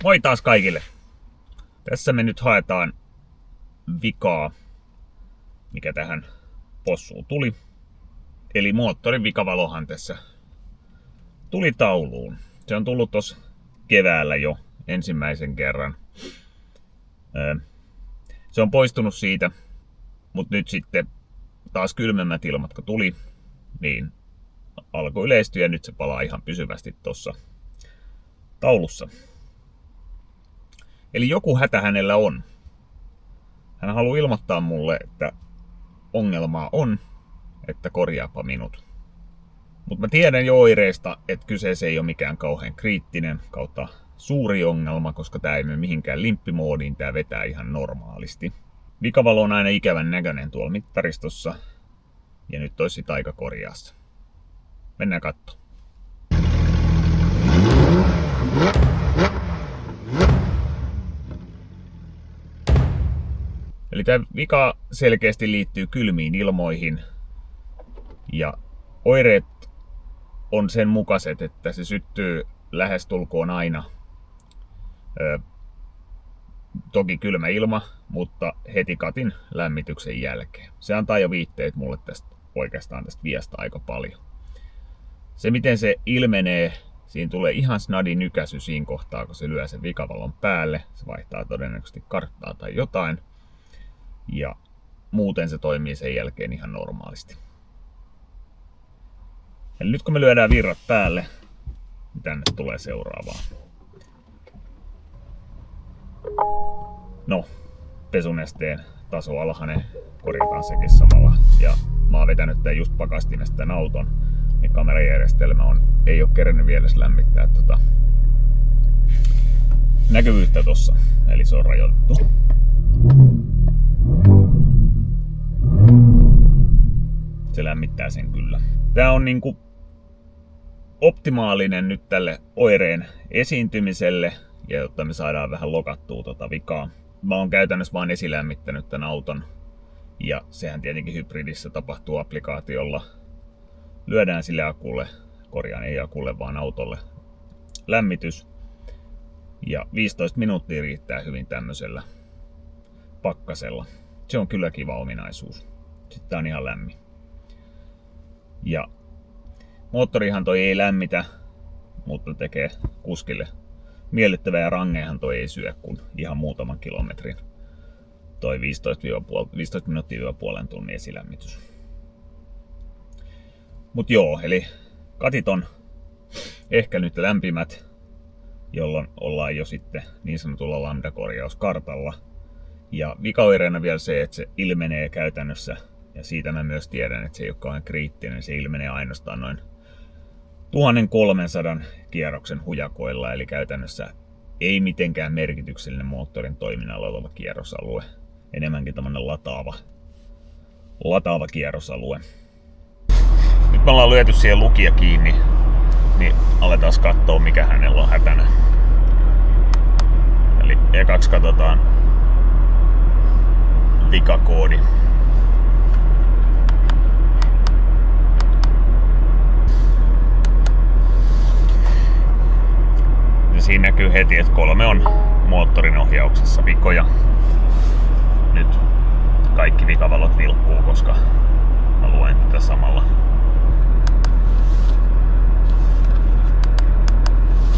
Moi taas kaikille! Tässä me nyt haetaan vikaa, mikä tähän possuun tuli. Eli moottorin vikavalohan tässä tuli tauluun. Se on tullut tuossa keväällä jo ensimmäisen kerran. Se on poistunut siitä, mutta nyt sitten taas kylmemmät ilmat kun tuli, niin alkoi yleistyä ja nyt se palaa ihan pysyvästi tuossa taulussa. Eli joku hätä hänellä on. Hän haluaa ilmoittaa mulle, että ongelmaa on, että korjaapa minut. Mutta mä tiedän jo oireista, että kyseessä ei ole mikään kauhean kriittinen kautta suuri ongelma, koska tää ei mene mihinkään limppimoodiin, tää vetää ihan normaalisti. Vikavalo on aina ikävän näköinen tuolla mittaristossa, ja nyt olisi sit aika korjaa se. Mennään katsomaan. Eli tämä vika selkeästi liittyy kylmiin ilmoihin ja oireet on sen mukaiset, että se syttyy lähestulkoon aina. Toki kylmä ilma, mutta heti katin lämmityksen jälkeen. Se antaa jo viitteet mulle oikeastaan tästä viestä aika paljon. Se miten se ilmenee, siinä tulee ihan snadi nykäisy siinä kohtaa, kun se lyö sen vikavalon päälle. Se vaihtaa todennäköisesti karttaa tai jotain. Ja muuten se toimii sen jälkeen ihan normaalisti. Eli nyt kun me lyödään virrat päälle, niin tänne tulee seuraavaa. No, pesunesteen taso alhainen, korjataan sekin samalla. Ja mä oon vetänyt tän just pakastimesta tän auton, niin kamerajärjestelmä ei oo kerennyt vielä lämmittää näkyvyyttä tossa. Eli se on rajoitettu. Se lämmittää sen kyllä. Tää on niinku optimaalinen nyt tälle oireen esiintymiselle, ja jotta me saadaan vähän lokattua vikaa. Mä oon käytännössä vaan esilämmittänyt tän auton, ja sehän tietenkin hybridissä tapahtuu applikaatiolla. Lyödään sille akulle, ei akulle vaan autolle, lämmitys. Ja 15 minuuttia riittää hyvin tämmöisellä pakkasella. Se on kyllä kiva ominaisuus. Sitten on ihan lämmin. Ja moottorihan toi ei lämmitä, mutta tekee kuskille miellyttävää, ja rangeihan toi ei syö kuin ihan muutaman kilometrin. Toi 15 minuuttia puolen tunnin esilämmitys. Mut joo, eli katit on ehkä nyt lämpimät, jolloin ollaan jo sitten niin sanotulla lambda-korjauskartalla. Ja vikaoireena vielä se, että se ilmenee käytännössä, ja siitä mä myös tiedän, että se ei ole kauhean kriittinen, se ilmenee ainoastaan noin 1300 kierroksen hujakoilla, eli käytännössä ei mitenkään merkityksellinen moottorin toiminnalla oleva kierrosalue, enemmänkin tämmönen lataava kierrosalue. Nyt me ollaan lyöty siihen lukija kiinni, niin aletaan katsoa mikä hänellä on hätänä. Eli ekaksi katsotaan vikakoodi. Ja siinä näkyy heti, että 3 on moottorin ohjauksessa vikoja. Nyt kaikki vikavalot vilkkuu, koska mä luen tätä samalla.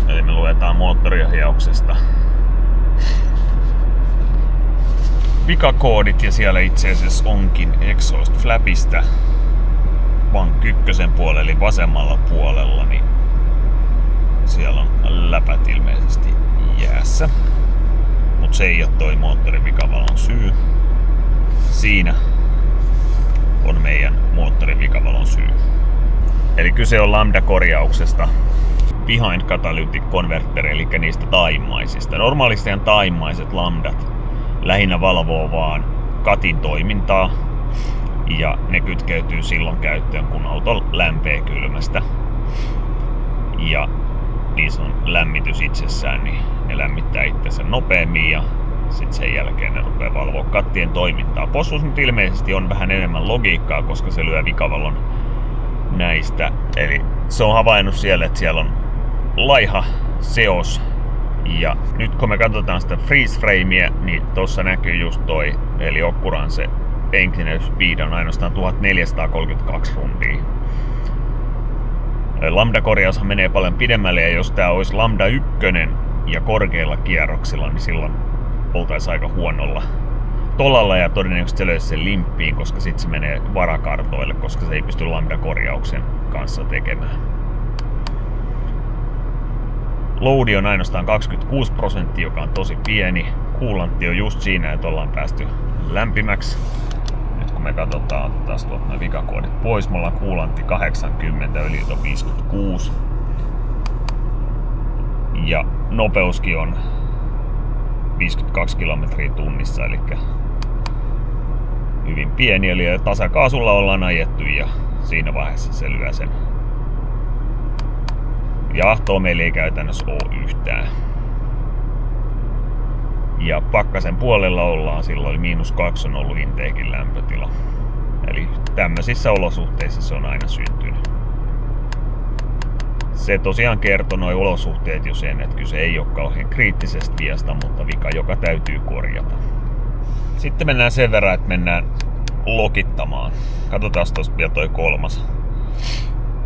Eli me luetaan moottoriohjauksesta vikakoodit, ja siellä itse asiassa onkin exhaust flapista vank 1 puolella eli vasemmalla puolella, niin siellä on läpät ilmeisesti jäässä. Mut se ei oo toi moottorin vikavalon syy. Siinä on meidän moottorin vikavalon syy. Eli kyse on lambda-korjauksesta behind catalytic converter, eli niistä taimaisista. Normaalistihan taimaiset lambdat lähinnä valvoo vaan katin toimintaa, ja ne kytkeytyy silloin käyttöön, kun auto lämpee kylmästä. Ja niissä on lämmitys itsessään, niin ne lämmittää itsensä nopeammin, ja sitten sen jälkeen ne rupeaa valvoa kattien toimintaa. Possus nyt ilmeisesti on vähän enemmän logiikkaa, koska se lyö vikavalon näistä. Eli se on havainnut siellä, että siellä on laiha seos Ja nyt kun me katsotaan sitä freeze framea, niin tuossa näkyy just toi, eli Okkuran se engineer speed on ainoastaan 1432 rundia. Lambda-korjaushan menee paljon pidemmälle, ja jos tää olisi Lambda 1 ja korkeilla kierroksilla, niin silloin oltaisiin aika huonolla tolalla ja todennäköisesti se löysi sen limppiin, koska sitten se menee varakartoille, koska se ei pysty Lambda-korjauksen kanssa tekemään. Loadi on ainoastaan 26%, joka on tosi pieni. Kuulantti on just siinä, että ollaan päästy lämpimäksi. Nyt kun me katsotaan, taas tuolta noin vikakoodit pois, me ollaan kuulantti 80, öljyt on 56. Ja nopeuskin on 52 kilometriä tunnissa, eli hyvin pieni, eli tasakaasulla ollaan ajettu ja siinä vaiheessa se lyö sen. Ja ahtoa meillä ei käytännössä ole yhtään. Ja pakkasen puolella ollaan silloin, -2 on ollut intakein lämpötila. Eli tämmöisissä olosuhteissa se on aina syntynyt. Se tosiaan kertoo nuo olosuhteet jo sen, että kyse ei ole kauhean kriittisestä viasta, mutta vika, joka täytyy korjata. Sitten mennään sen verran, että mennään lokittamaan. Katsotaan tuosta vielä toi 3.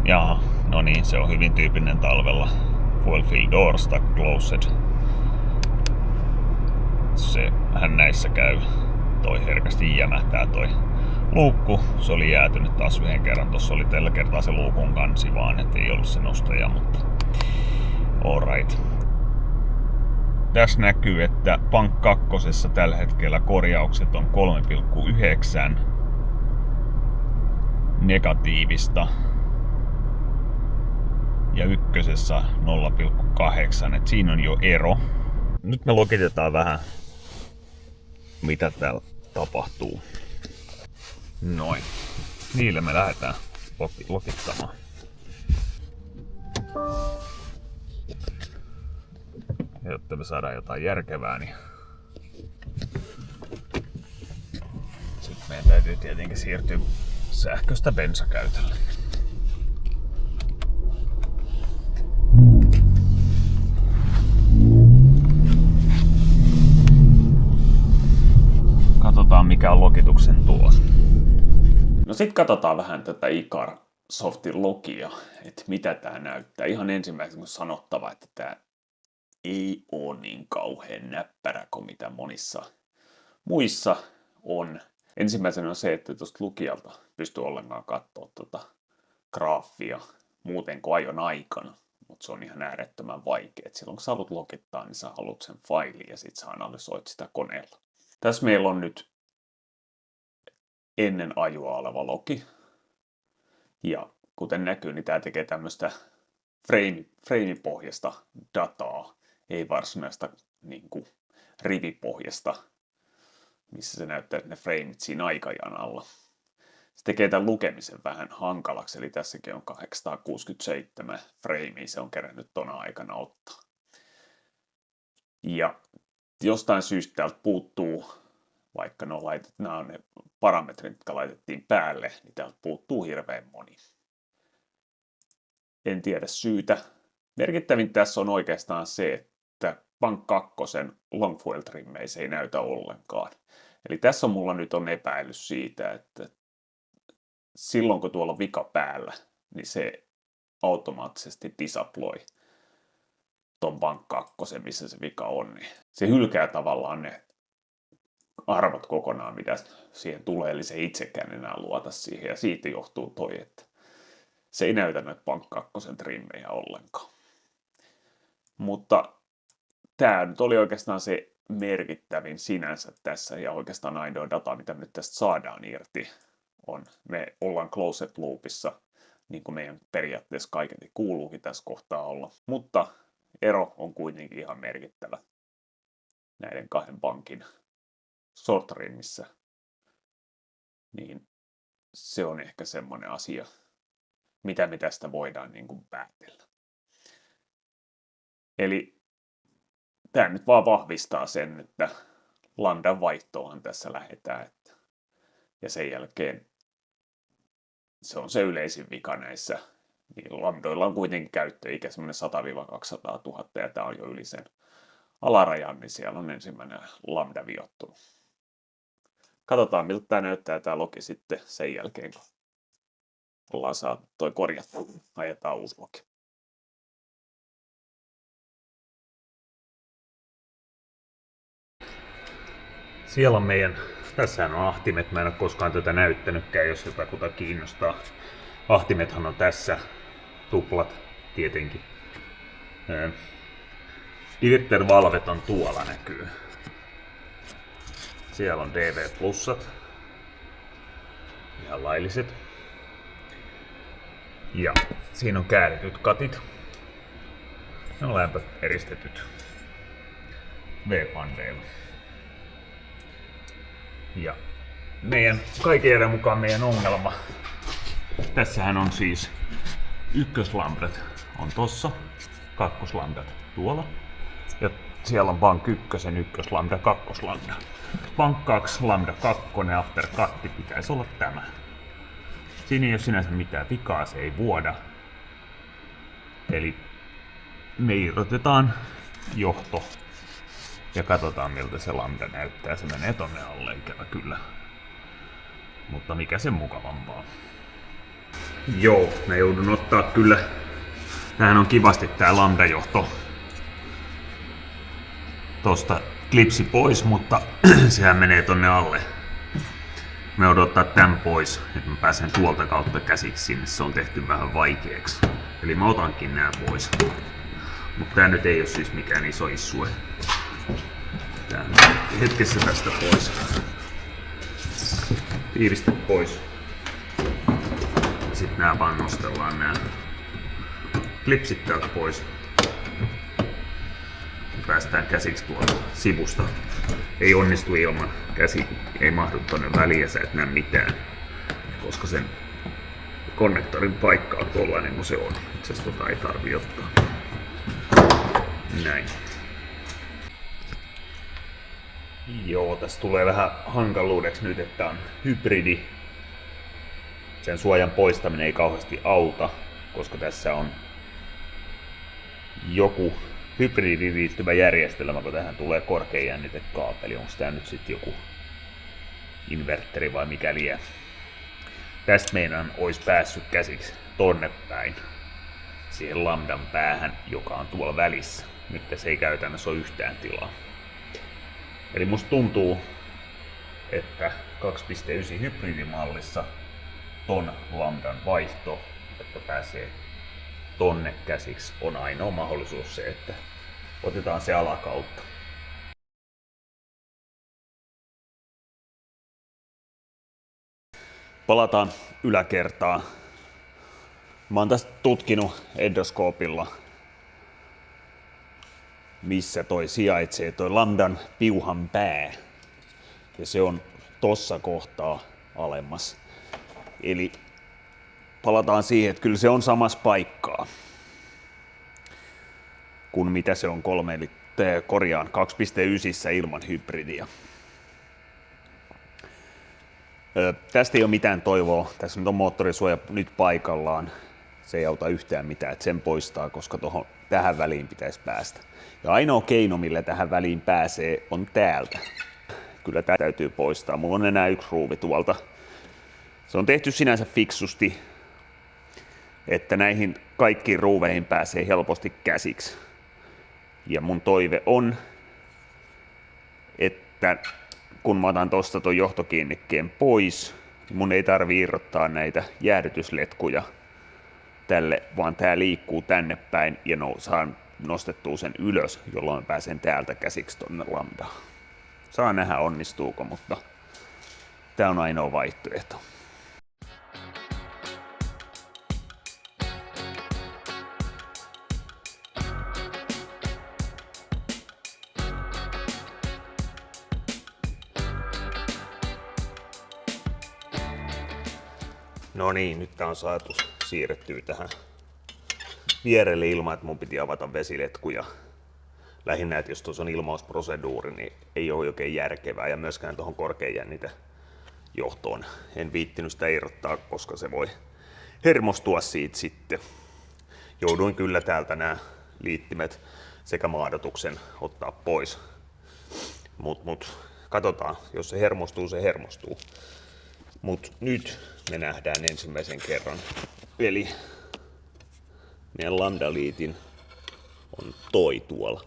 Jaha, no niin, se on hyvin tyypillinen talvella. Fuel fill door stuck closed. Sehän näissä käy. Toi herkästi jämähtää toi luukku. Se oli jäätynyt taas yhden kerran. Tossa oli tällä kertaa se luukun kansi vaan, ettei ollut se nostaja, mutta alright. Tässä näkyy, että Pank 2 tällä hetkellä korjaukset on 3,9 negatiivista ja 1 0,8, et siinä on jo ero. Nyt me lokitetaan vähän, mitä täällä tapahtuu. Noin. Niille me lähdetään lokittamaan. Ja jotta me saadaan jotain järkevää, niin sitten meidän täytyy tietenkin siirtyä sähköstä bensakäytölle. Katsotaan mikä on lokituksen tulos. No sit katsotaan vähän tätä Icar Softin logia, että mitä tää näyttää. Ihan ensimmäisenä on sanottava, että tää ei ole niin kauhean näppärä kuin mitä monissa muissa on. Ensimmäisenä on se, että tuosta lukijalta pystyy ollenkaan katsoa graafia muuten kuin ajon aikana. Mutta se on ihan äärettömän vaikea. Silloin kun sä haluat lokittaa, niin sä haluat sen failin ja sit sä analysoit sitä koneella. Tässä meillä on nyt ennen ajoa oleva logi. Ja kuten näkyy, niin tämä tekee tämmöistä frame-pohjasta dataa, ei varsinaista niin kuin rivipohjasta, missä se näyttää ne frameit siinä aikajanalla. Se tekee tämän lukemisen vähän hankalaksi, eli tässäkin on 867 framea, se on kerännyt tona aikana ottaa. Ja jostain syystä täältä puuttuu, vaikka nämä on ne parametrit, jotka laitettiin päälle, niin täältä puuttuu hirveän moni. En tiedä syytä. Merkittävin tässä on oikeastaan se, että Pank 2 long fuel trimmeissä ei näytä ollenkaan. Eli tässä mulla nyt on epäilys siitä, että silloin kun tuolla on vika päällä, niin se automaattisesti disabloi ton Pank 2, missä se vika on. Niin se hylkää tavallaan ne arvot kokonaan, mitä siihen tulee, eli se ei itsekään enää luota siihen. Ja siitä johtuu toi, että se ei näytä näitä Pank 2 trimmejä ollenkaan. Mutta tämä nyt oli oikeastaan se merkittävin sinänsä tässä, ja oikeastaan ainoa data, mitä me nyt tästä saadaan irti, on, me ollaan closed loopissa, niin kuin meidän periaatteessa kaiketi kuuluukin tässä kohtaa olla. Mutta ero on kuitenkin ihan merkittävä näiden kahden pankin short trimmissä. Niin se on ehkä semmoinen asia, mitä me tästä voidaan niin kuin päätellä. Eli tämä nyt vaan vahvistaa sen, että lambdan vaihtoon tässä lähdetään. Ja sen jälkeen se on se yleisin vika näissä. Niin lambdoilla on kuitenkin käyttöikä semmoinen 100 000–200 000 ja tämä on jo yli sen alarajaan, niin siellä on ensimmäinen lambda viottunut. Katsotaan, miltä tämä näyttää tämä logi sitten sen jälkeen, kun ollaan saatu toi korjattu. Ajetaan uusi logi. Siellä on tässähän on ahtimet, mä en ole koskaan tätä näyttänytkään, jos jotakuta kiinnostaa. Ahtimethan on tässä, tuplat tietenkin. Diverter-valvet on tuolla näkyy. Siellä on DV-plussat, ihan lailliset. Ja siinä on käärityt katit. Ne on lämpöeristetyt V-pandeilla. Ja kaiken järjen mukaan meidän ongelma. Tässähän on siis ykköslambdat on tossa, kakkoslambdat tuolla. Ja siellä on bank 1, ykköslambda, kakkoslambda. Bank 2, lambda 2, aftercutti pitäisi olla tämä. Siinä ei ole sinänsä mitään vikaa, se ei vuoda. Eli me irrotetaan johto ja katsotaan miltä se lambda näyttää. Se menee tonne alle ikävä kyllä. Mutta mikä sen mukavampaa. Joo, mä joudun ottaa kyllä. Tämähän on kivasti tää lambda-johto tosta klipsi pois, mutta sehän menee tonne alle. Mä joudun ottaa tän pois, että mä pääsen tuolta kautta käsiksi sinne. Se on tehty vähän vaikeaksi. Eli mä otankin nää pois. Mutta tää nyt ei ole siis mikään iso issue. Tää hetkessä tästä pois. Tiivistä pois. Sitten nää vaan nostellaan nää klipsit täältä pois. Päästään käsiksi tuolta sivusta. Ei onnistu ilman. Käsi ei mahdu tonne väliin ja sä et näe mitään. Koska sen konnektorin paikka on tollainen kuin se on. Itse asiassa tota ei tarvii ottaa. Näin. Joo, tässä tulee vähän hankaluudeksi nyt, että on hybridi. Sen suojan poistaminen ei kauheasti auta, koska tässä on joku hybridiin liittyvä järjestelmä, kun tähän tulee korkeajännitekaapeli. Onko tämä nyt sitten joku inverteri vai mikä liian? Tästä meidän olisi päässyt käsiksi tonne päin, siihen lambdan päähän, joka on tuolla välissä. Nyt tässä ei käytännössä ole yhtään tilaa. Eli musta tuntuu, että 2.9 hybridimallissa ton lambdan vaihto, että pääsee tonne käsiksi, on ainoa mahdollisuus se, että otetaan se alakautta. Palataan yläkertaan. Mä oon tästä tutkinut endoskoopilla, missä toi sijaitsee, toi lambdan piuhan pää. Ja se on tossa kohtaa alemmas. Eli palataan siihen, että kyllä se on samassa paikkaa kuin mitä se on 2.9 ilman hybridiä. Tästä ei ole mitään toivoa. Tässä nyt on moottorisuoja nyt paikallaan. Se ei auta yhtään mitään, että sen poistaa, koska tähän väliin pitäisi päästä. Ja ainoa keino, millä tähän väliin pääsee, on täältä. Kyllä tämä täytyy poistaa. Mulla on enää yksi ruuvi tuolta. Se on tehty sinänsä fiksusti, että näihin kaikkiin ruuveihin pääsee helposti käsiksi. Ja mun toive on, että kun mä otan tosta ton johtokiinnikkeen pois, niin mun ei tarvii irrottaa näitä jäähdytysletkuja tälle, vaan tää liikkuu tänne päin ja saan nostettua sen ylös, jolloin pääsen täältä käsiksi tonne lambdaan. Saa nähdä onnistuuko, mutta tää on ainoa vaihtoehto. No niin, nyt tää on saatu siirrettyä tähän vierelle ilman, että mun piti avata vesiletkuja. Lähinnä, että jos tuossa on ilmausproseduuri, niin ei ole oikein järkevää ja myöskään tuohon korkeajännite johtoon en viittinyt sitä irrottaa, koska se voi hermostua siitä sitten. Jouduin kyllä täältä nämä liittimet. sekä maadotuksen ottaa pois. Mut katsotaan, jos se hermostuu, se hermostuu. Mut nyt me nähdään ensimmäisen kerran. Eli meidän lambda-liitin on toi tuolla.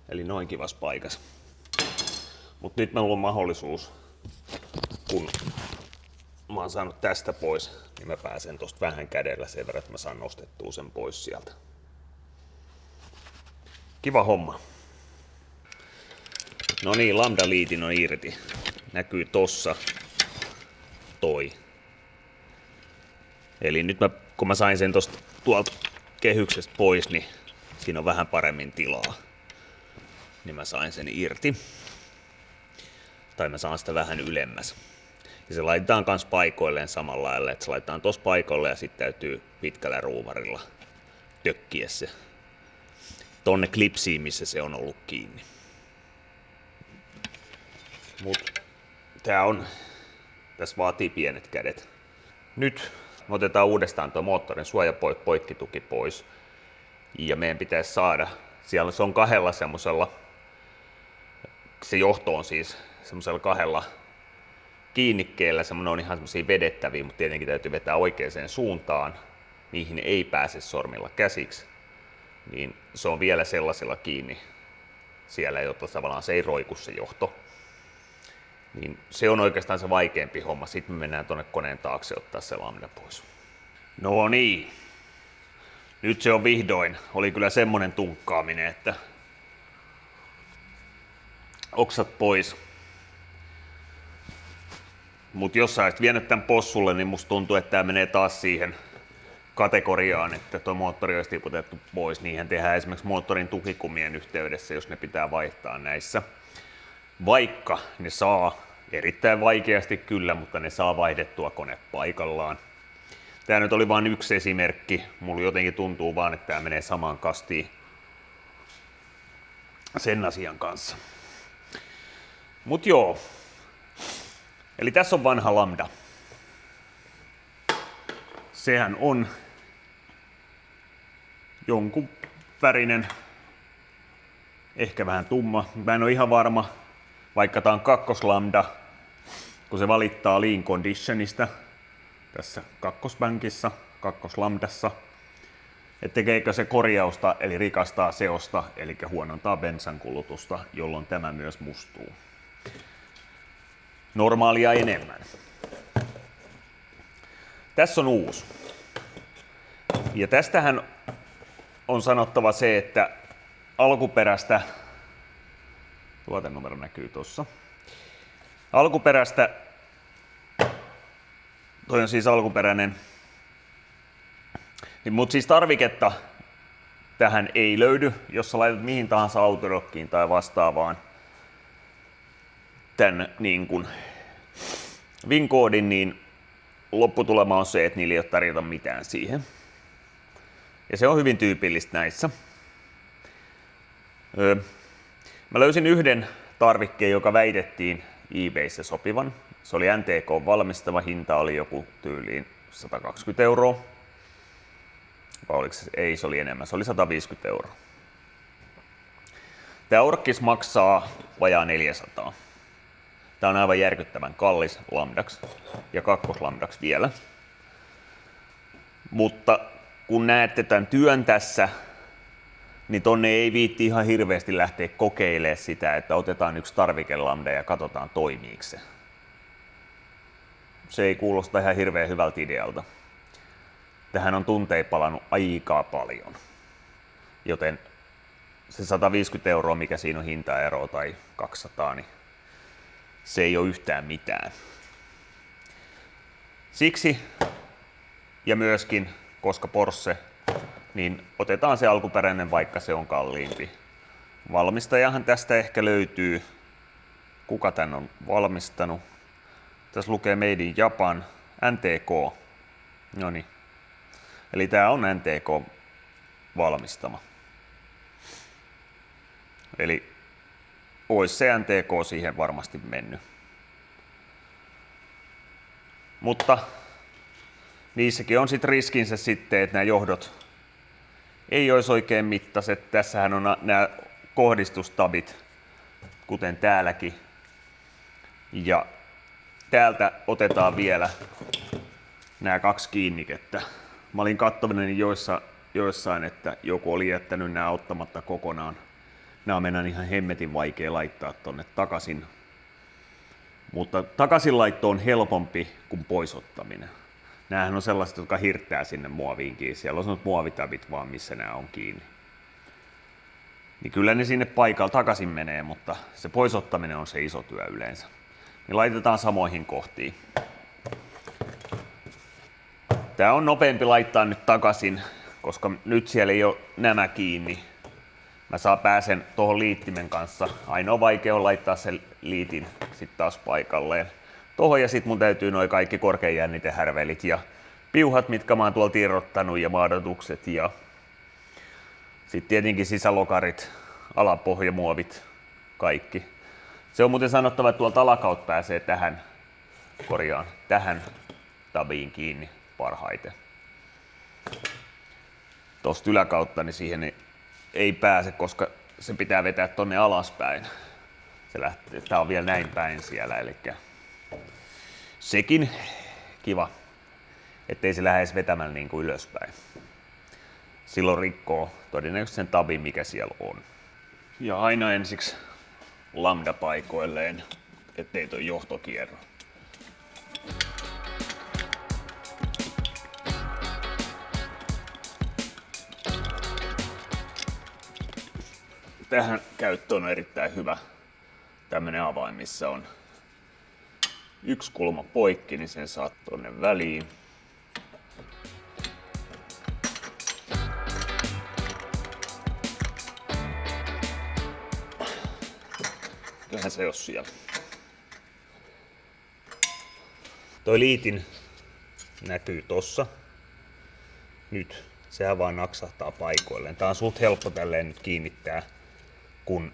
Eli noin kivas paikas. Mut nyt meillä on mahdollisuus, kun mä oon saanut tästä pois, niin mä pääsen tosta vähän kädellä sen verran, että mä saan nostettua sen pois sieltä. Kiva homma. No niin, lambda-liitin on irti. Näkyy tossa toi. Eli nyt kun mä sain sen tosta tuolta kehyksestä pois, niin siinä on vähän paremmin tilaa. Niin mä sain sen irti. Tai mä saan sitä vähän ylemmäs. Ja se laitetaan kans paikoilleen samalla lailla, että se laitetaan tossa paikoille ja sitten täytyy pitkällä ruuvarilla tökkiä se tonne klipsiin, missä se on ollut kiinni. Mut tässä vaatii pienet kädet. Nyt me otetaan uudestaan tuo moottorin suojapoikkituki pois. Ja meidän pitäisi saada, siellä se on kahdella semmosella, se johto on siis semmosella kahdella kiinnikkeellä, semmoinen on ihan semmosia vedettäviä, mutta tietenkin täytyy vetää oikeaan suuntaan. Niihin ei pääse sormilla käsiksi. Niin se on vielä sellaisella kiinni siellä, jotta tavallaan se ei roiku se johto. Niin se on oikeastaan se vaikeampi homma. Sitten me mennään tuonne koneen taakse ottaa se lambda pois. No niin. Nyt se on vihdoin. Oli kyllä semmonen tunkkaaminen, että oksat pois. Mut jos sä olisit vienyt tän possulle, niin musta tuntuu, että tää menee taas siihen kategoriaan, että tuo moottori olisi tiputettu pois. Niinhän tehdään esimerkiksi moottorin tukikumien yhteydessä, jos ne pitää vaihtaa näissä. Vaikka ne saa, erittäin vaikeasti kyllä, mutta ne saa vaihdettua kone paikallaan. Tää nyt oli vain yksi esimerkki. Mulla jotenkin tuntuu vaan, että tää menee samaan kastiin sen asian kanssa. Mut joo. Eli tässä on vanha lambda. Sehän on jonkun värinen, ehkä vähän tumma. Mä en ole ihan varma, vaikka tää on kakkoslambda, kun se valittaa lean conditionista tässä kakkosbankissa, kakkoslambdassa, että tekeekö se korjausta eli rikastaa seosta, eli huonontaa bensan kulutusta, jolloin tämä myös mustuu. Normaalia enemmän. Tässä on uusi. Ja tästähän on sanottava se, että alkuperäistä, tuotenumero näkyy tuossa, alkuperäistä, toi on siis alkuperäinen, mutta siis tarviketta tähän ei löydy, jos sä laitat mihin tahansa autorokkiin tai vastaavaan tän niin kuin VIN-koodin, niin lopputulema on se, että niillä ei ole tarjota mitään siihen. Ja se on hyvin tyypillistä näissä. Mä löysin yhden tarvikkeen, joka väitettiin eBayssä sopivan. Se oli NTK valmistava, hinta oli joku tyyliin 120 €. Vai oliko se? Ei, se oli enemmän, se oli 150 €. Tää orkkis maksaa vajaa 400. Tää on aivan järkyttävän kallis lambdaksi ja kakkoslambdaksi vielä. Mutta kun näette tämän työn tässä, niin tonne ei viitti ihan hirveästi lähteä kokeilemaan sitä, että otetaan yksi tarvikelambda ja katsotaan toimiiko se. Se ei kuulosta ihan hirveän hyvältä idealta. Tähän on tunteja palannut aika paljon. Joten se 150 €, mikä siinä on hintaero tai 200, niin se ei ole yhtään mitään. Siksi ja myöskin, koska Porsche, niin otetaan se alkuperäinen, vaikka se on kalliimpi. Valmistajahan tästä ehkä löytyy. Kuka tän on valmistanut? Tässä lukee Made in Japan, NTK. Noniin. Eli tää on NTK valmistama. Eli olisi se NTK siihen varmasti mennyt. Mutta niissäkin on sitten riskinsä sitten, että nämä johdot ei olisi oikein mittaiset. Tässähän on nämä kohdistustabit, kuten täälläkin. Ja täältä otetaan vielä nämä 2 kiinnikettä. Mä olin katsovinen joissain, että joku oli jättänyt nämä ottamatta kokonaan. Nämä on mennään ihan hemmetin vaikea laittaa tonne takaisin. Mutta takaisinlaitto on helpompi kuin poisottaminen. Nämähän on sellaiset, jotka hirttää sinne muoviin kiinni. Siellä on sellaiset muovitabit vaan, missä nämä on kiinni. Niin kyllä ne sinne paikalla takaisin menee, mutta se poisottaminen on se iso työ yleensä. Niin laitetaan samoihin kohtiin. Tää on nopeampi laittaa nyt takaisin, koska nyt siellä ei ole nämä kiinni. Mä pääsen tuohon liittimen kanssa. Ainoa vaikea on laittaa sen liitin sitten taas paikalleen. Tuohon ja sit mun täytyy noi kaikki korkeajännitehärvelit ja piuhat, mitkä mä oon tuolta irrottanut ja maadotukset ja sitten tietenkin sisälokarit, alapohjamuovit, kaikki. Se on muuten sanottava, että tuolta alakautta pääsee tähän tabiin kiinni parhaiten. Tuosta yläkautta niin siihen ei pääse, koska se pitää vetää tonne alaspäin. Tää on vielä näin päin siellä, eli sekin kiva, ettei se lähde edes vetämään niin kuin ylöspäin. Silloin rikkoo todennäköisesti sen tabin, mikä siellä on. Ja aina ensiksi lambda paikoilleen, ettei toi johto kierro. Tähän käyttöön on erittäin hyvä tämmönen avain, missä on yksi kulma poikki, niin sen saat tonne väliin. Kyllähän se jos siellä. Toi liitin näkyy tossa. Nyt. Sehän vaan naksahtaa paikoilleen. Tää on suht helppo tälleen nyt kiinnittää, kun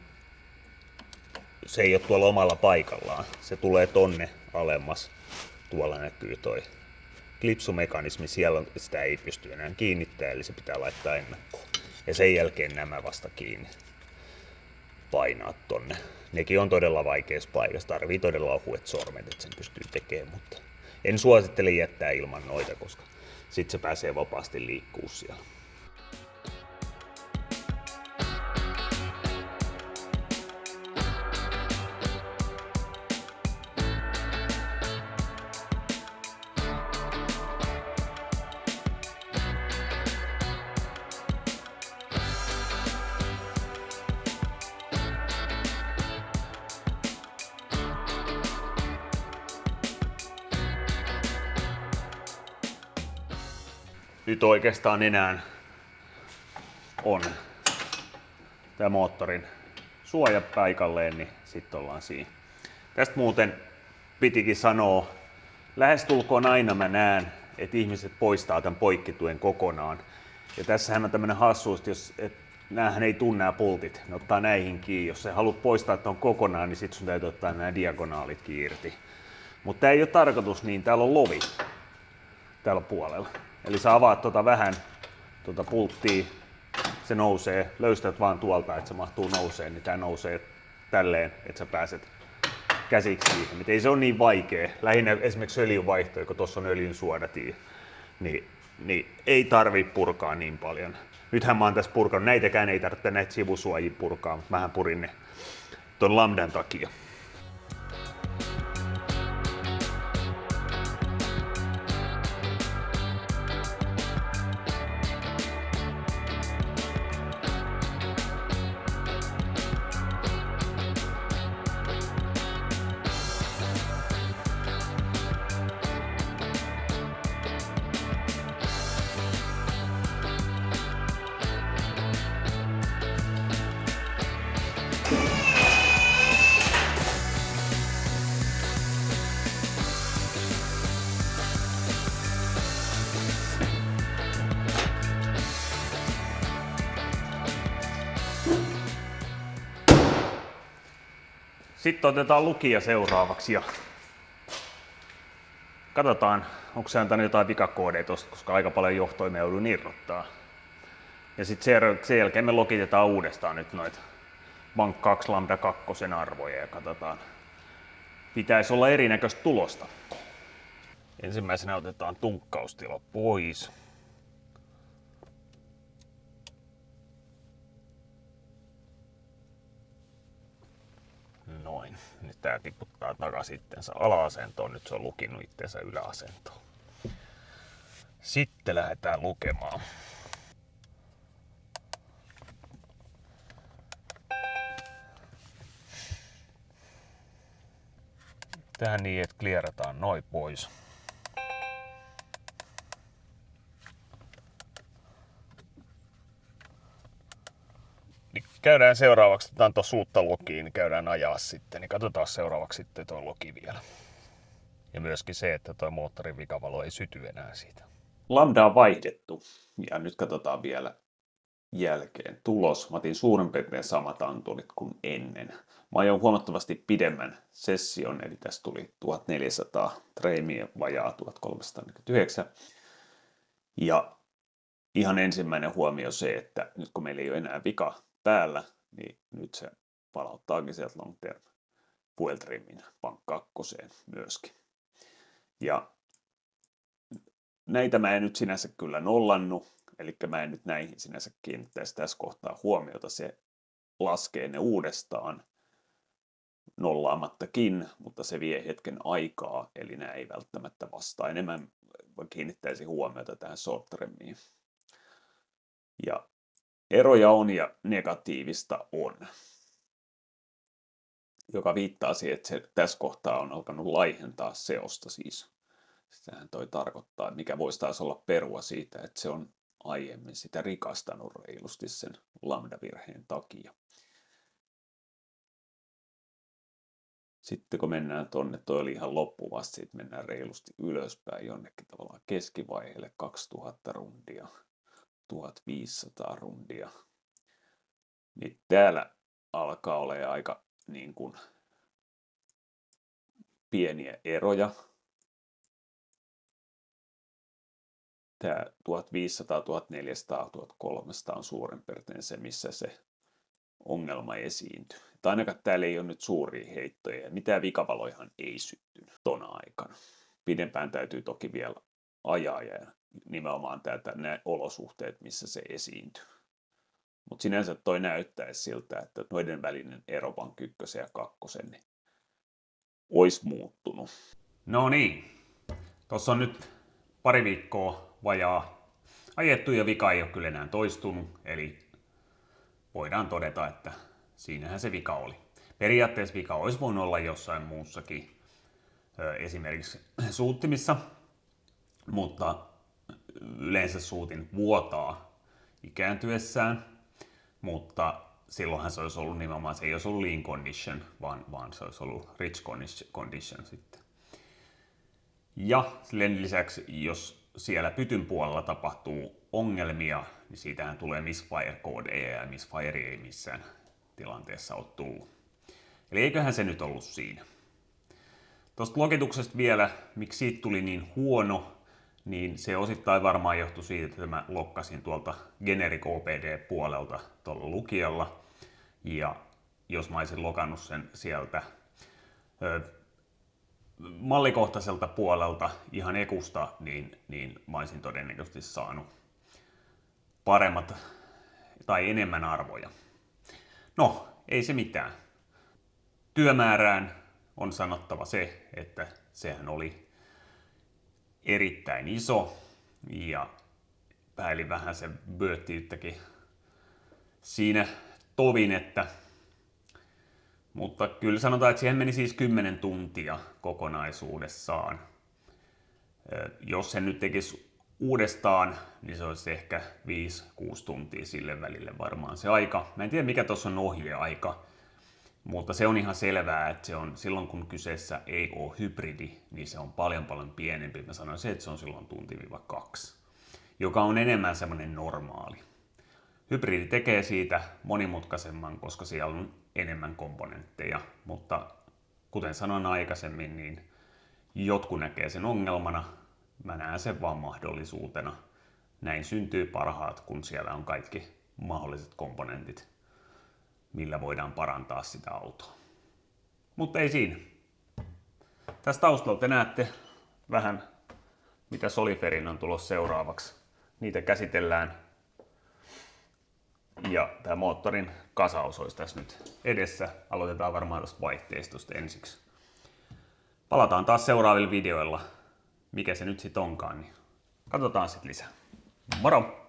se ei ole tuolla omalla paikallaan. Se tulee tonne alemmas. Tuolla näkyy toi klipsumekanismi. Siellä sitä ei pysty enää kiinnittämään, eli se pitää laittaa ennakkoon. Ja sen jälkeen nämä vasta kiinni. Painaa tonne. Nekin on todella vaikeassa paikassa. Tarvii todella ohuet sormet, että sen pystyy tekemään, mutta en suosittele jättää ilman noita, koska sit se pääsee vapaasti liikkuu siellä. Nyt oikeastaan enää on tämä moottorin suoja paikalleen, niin sitten ollaan siinä. Tästä muuten pitikin sanoa, lähestulkoon aina mä näen, että ihmiset poistaa tämän poikkituen kokonaan. Ja tässähän on tämmöinen hassuus, jos näähän ei tunne nämä pultit, ne ottaa näihin kiinni. Jos sä haluat poistaa ton kokonaan, niin sit sun täytyy ottaa nämä diagonaalitkin irti. Mutta tämä ei ole tarkoitus niin, täällä on lovi tällä puolella. Eli sä avaat vähän pulttia, se nousee, löystät vaan tuolta, että se mahtuu nousee, niin tää nousee tälleen, että sä pääset käsiksi siihen. Et ei se ole niin vaikea. Lähinnä esimerkiksi öljynvaihto, kun tuossa on öljyn suodatin, niin ei tarvii purkaa niin paljon. Nythän mä oon tässä purkanut, näitäkään ei tarvitse näitä sivusuojia purkaa, mutta mähän purin ne ton lambdan takia. Sitten otetaan lukija seuraavaksi ja katsotaan, onko se antanut jotain vikakoodeja tosta, koska aika paljon johtoimia joudun irrottaa. Ja sitten sen jälkeen me lokitetaan uudestaan nyt noita Bank 2 Lambda 2 arvoja ja katsotaan. Pitäisi olla erinäköistä tulosta. Ensimmäisenä otetaan tunkkaustila pois. Noin. Nyt tää tiputtaa takaisin itsensä ala-asentoon. Nyt se on lukinut itsensä yläasentoon. Sitten lähdetään lukemaan. Tähän niin, että klierataan noin pois. Niin käydään seuraavaksi, otetaan tuossa uutta logia, niin käydään ajaa sitten. Niin katsotaan seuraavaksi sitten tuo logi vielä. Ja myöskin se, että tuo moottorin vikavalo ei syty enää siitä. Lambda on vaihdettu. Ja nyt katsotaan vielä jälkeen tulos. Mä otin suurin piirtein samat anturit kuin ennen. Mä ajoin huomattavasti pidemmän session, eli tässä tuli 1400 treimiä, vajaa 1349. Ja ihan ensimmäinen huomio se, että nyt kun meillä ei ole enää vika päällä, niin nyt se palauttaakin sieltä long term fuel trimin Bank 2 myöskin. Ja näitä mä en nyt sinänsä kyllä nollannut, eli mä en nyt näihin sinänsä kiinnittäisi tässä kohtaa huomiota. Se laskee ne uudestaan nollaamattakin, mutta se vie hetken aikaa, eli nämä ei välttämättä vastaa. Enemmän kiinnittäisi huomiota tähän short tremiin. Ja eroja on ja negatiivista on, joka viittaa siihen, että se tässä kohtaa on alkanut laihentaa seosta siis. Sitähän toi tarkoittaa, mikä voisi taas olla perua siitä, että se on aiemmin sitä rikastanut reilusti sen lambda-virheen takia. Sitten kun mennään tonne, toi oli ihan loppuvasti, sitten mennään reilusti ylöspäin jonnekin tavallaan keskivaiheelle 2000 rundia, 1500 rundia. Niin täällä alkaa olla aika niin kuin pieniä eroja. Tämä 1500, 1400, 1300 on suurin piirtein se, missä se ongelma esiintyy. Tai ainakaan täällä ei ole nyt suuria heittoja ja mitään vikavaloihan ei syttynyt tona aikana. Pidempään täytyy toki vielä ajaa ja nimenomaan nämä olosuhteet, missä se esiintyy. Mutta sinänsä toi näyttäisi siltä, että noiden välinen ero Bank 1 ja 2 niin olisi muuttunut. No niin, tuossa on nyt pari viikkoa vajaa ajettu ja vika ei ole kyllä enää toistunut, eli voidaan todeta, että siinähän se vika oli. Periaatteessa vika olisi voinut olla jossain muussakin, esimerkiksi suuttimissa, mutta yleensä suutin vuotaa ikääntyessään, mutta silloinhan se olisi ollut nimenomaan, se ei olisi ollut lean condition, vaan se olisi ollut rich condition sitten. Ja sen lisäksi, jos siellä pytyn puolella tapahtuu ongelmia, niin siitähän tulee misfire-koodeja ja misfire ei missään tilanteessa ole tullut. Eli eiköhän se nyt ollut siinä. Tuosta logituksesta vielä, miksi siitä tuli niin huono, niin se osittain varmaan johtui siitä, että mä lokkasin tuolta generic OPD-puolelta tuolla lukijalla. Ja jos mä olisin lokannut sen sieltä mallikohtaiselta puolelta ihan ekusta, niin mä olisin todennäköisesti saanut paremmat tai enemmän arvoja. No, ei se mitään. Työmäärään on sanottava se, että sehän oli erittäin iso ja pääli vähän se bööttiyttäkin siinä tovinetta. Mutta kyllä sanotaan, että siihen meni siis 10 tuntia kokonaisuudessaan. Jos sen nyt tekisi uudestaan, niin se olisi ehkä 5-6 tuntia sille välille varmaan se aika. Mä en tiedä mikä tuossa on ohjeaika, mutta se on ihan selvää, että se on silloin kun kyseessä ei ole hybridi, niin se on paljon pienempi. Mä sanoisin, että se on silloin 1-2, joka on enemmän semmoinen normaali. Hybridi tekee siitä monimutkaisemman, koska siellä on enemmän komponentteja, mutta kuten sanoin aikaisemmin, niin jotkut näkee sen ongelmana, mä näen sen vaan mahdollisuutena näin syntyy parhaat, kun siellä on kaikki mahdolliset komponentit, millä voidaan parantaa sitä autoa. Mutta ei siinä. Tässä taustalla te näette vähän, mitä Soliferin on tulossa seuraavaksi. Niitä käsitellään. Ja tämä moottorin kasaus olisi tässä nyt edessä. Aloitetaan varmaan tuosta vaihteistosta ensiksi. Palataan taas seuraavilla videoilla. Mikä se nyt sitten onkaan, niin katsotaan sitten lisää. Moro!